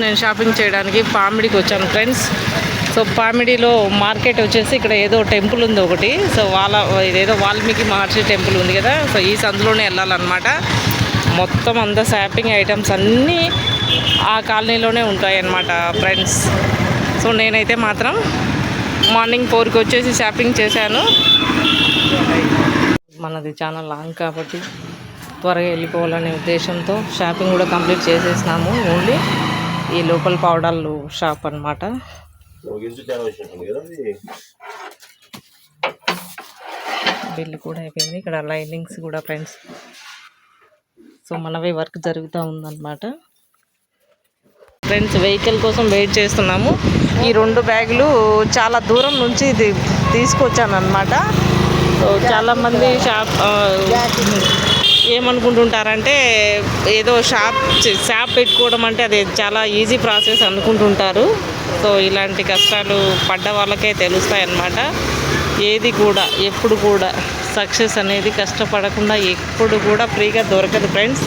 నేను షాపింగ్ చేయడానికి పామిడికి వచ్చాను ఫ్రెండ్స్. సో పామిడిలో మార్కెట్ వచ్చేసి ఇక్కడ ఏదో టెంపుల్ ఉంది ఒకటి. సో ఇదేదో వాల్మీకి మహర్షి టెంపుల్ ఉంది కదా. సో ఈ సందులోనే వెళ్ళాలన్నమాట. మొత్తం అంతా షాపింగ్ ఐటమ్స్ అన్నీ ఆ కాలనీలోనే ఉంటాయి అన్నమాట ఫ్రెండ్స్. సో నేనైతే మాత్రం మార్నింగ్ 4కి వచ్చేసి షాపింగ్ చేశాను. మనది చాలా లాంగ్ కాబట్టి త్వరగా వెళ్ళిపోవాలనే ఉద్దేశంతో షాపింగ్ కూడా కంప్లీట్ చేసేసినాము. ఓన్లీ ఈ లోకల్ పౌడర్లు షాప్ అన్నమాట. బిల్లు కూడా అయిపోయింది. ఇక్కడ లైనింగ్స్ కూడా ఫ్రెండ్స్. సో మనవే వర్క్ జరుగుతూ ఉందన్నమాట ఫ్రెండ్స్. వెహికల్ కోసం వెయిట్ చేస్తున్నాము. ఈ 2 బ్యాగులు చాలా దూరం నుంచి తీసుకొచ్చాను అనమాట. సో చాలామంది ఏమనుకుంటుంటారంటే ఏదో షాప్ పెట్టుకోవడం అంటే అది చాలా ఈజీ ప్రాసెస్ అనుకుంటుంటారు. సో ఇలాంటి కష్టాలు పడ్డ వాళ్ళకే తెలుస్తాయి అన్నమాట. ఏది కూడా ఎప్పుడు కూడా సక్సెస్ అనేది కష్టపడకుండా ఎప్పుడు కూడా ఫ్రీగా దొరకదు ఫ్రెండ్స్.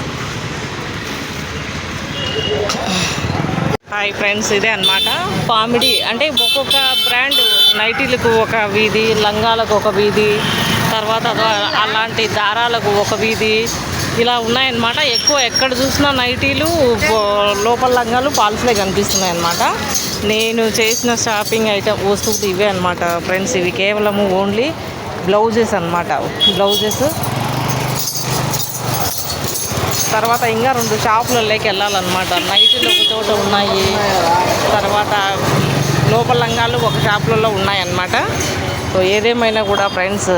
హాయ్ ఫ్రెండ్స్, ఇదే అనమాట పామిడి. అంటే ఒక్కొక్క బ్రాండ్ నైటీలకు ఒక వీధి, లంగాలకు ఒక వీధి, తర్వాత అలాంటి దారాలకు ఒక వీధి, ఇలా ఉన్నాయన్నమాట. ఎక్కువ ఎక్కడ చూసినా నైటీలు, లోపల లంగాలు, పాల్స్లే కనిపిస్తున్నాయి అన్నమాట. నేను చేసిన షాపింగ్ వస్తువులు ఇవే అనమాట ఫ్రెండ్స్. ఇవి కేవలము ఓన్లీ బ్లౌజెస్ అన్నమాట. బ్లౌజెస్ తర్వాత ఇంకా 2 షాపులలోకి వెళ్ళాలన్నమాట. నైటీలు ఒక చోట ఉన్నాయి, తర్వాత లోపల లంగాలు ఒక షాపులలో ఉన్నాయన్నమాట. సో ఏదేమైనా కూడా ఫ్రెండ్స్,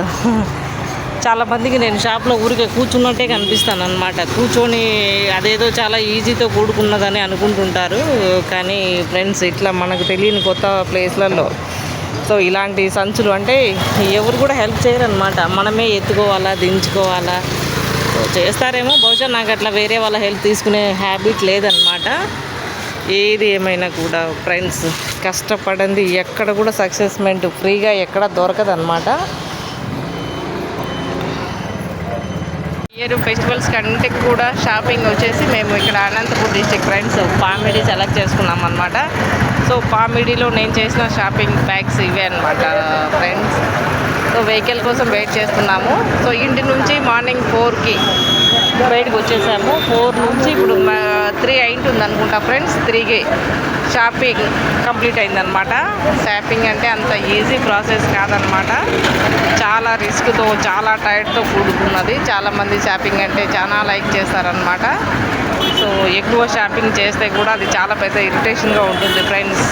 చాలామందికి నేను షాప్లో ఊరికే కూర్చున్నట్టే కనిపిస్తాను అనమాట. కూర్చొని అదేదో చాలా ఈజీతో కూడుకున్నదని అనుకుంటుంటారు. కానీ ఫ్రెండ్స్, ఇట్లా మనకు తెలియని కొత్త ప్లేస్లలో సో ఇలాంటి సంచులు అంటే ఎవరు కూడా హెల్ప్ చేయరనమాట. మనమే ఎత్తుకోవాలా, దించుకోవాలా. సో చేస్తారేమో, బహుశా నాకు అట్లా వేరే వాళ్ళ హెల్ప్ తీసుకునే హ్యాబిట్ లేదనమాట. ఏది ఏమైనా కూడా ఫ్రెండ్స్, కష్టపడింది ఎక్కడ కూడా సక్సెస్మెంట్ ఫ్రీగా ఎక్కడ దొరకదన్నమాట. ఇయర్ ఫెస్టివల్స్ కంటే కూడా షాపింగ్ వచ్చేసి మేము ఇక్కడ Anantapur district friends Pamidi select చేసుకున్నాం అనమాట. సో పామిడిలో నేను చేసిన షాపింగ్ బ్యాగ్స్ ఇవే అనమాట ఫ్రెండ్స్. సో వెహికల్ కోసం వెయిట్ చేస్తున్నాము. సో ఇంటి నుంచి మార్నింగ్ 4కి బయటకు వచ్చేసాము. 4 నుంచి ఇప్పుడు 3 అయింటుంది అనుకుంటా ఫ్రెండ్స్. 3కి షాపింగ్ కంప్లీట్ అయిందనమాట. షాపింగ్ అంటే అంత ఈజీ ప్రాసెస్ కాదనమాట. చాలా రిస్క్తో, చాలా టైర్డ్తో కూడుకున్నది. చాలామంది షాపింగ్ అంటే చాలా లైక్ చేస్తారనమాట. సో ఎక్కువ షాపింగ్ చేస్తే కూడా అది చాలా పెద్ద ఇరిటేషన్గా ఉంటుంది ఫ్రెండ్స్.